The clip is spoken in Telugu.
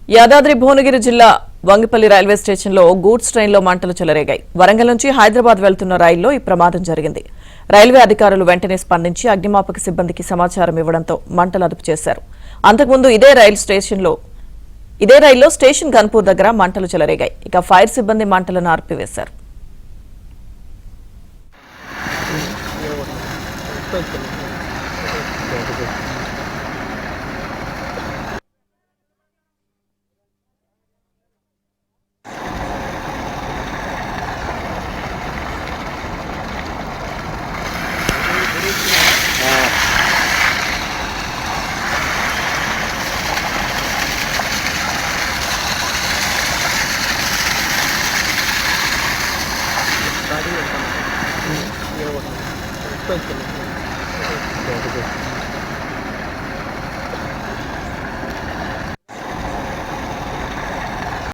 యాదాద్రి భువనగిరి జిల్లా వంగిపల్లి రైల్వే స్టేషన్లో గూడ్స్ ట్రైన్లో మంటలు చెలరేగాయి. వరంగల్ నుంచి హైదరాబాద్ వెళ్తున్న రైల్లో ఈ ప్రమాదం జరిగింది. రైల్వే అధికారులు వెంటనే స్పందించి అగ్నిమాపక సిబ్బందికి సమాచారం ఇవ్వడంతో మంటలు అదుపు చేశారు. అంతకుముందు ఇదే రైల్లో స్టేషన్ గన్పూర్ దగ్గర మంటలు చెలరేగాయి. ఇక ఫైర్ సిబ్బంది మంటలను ఆర్పివేశారు.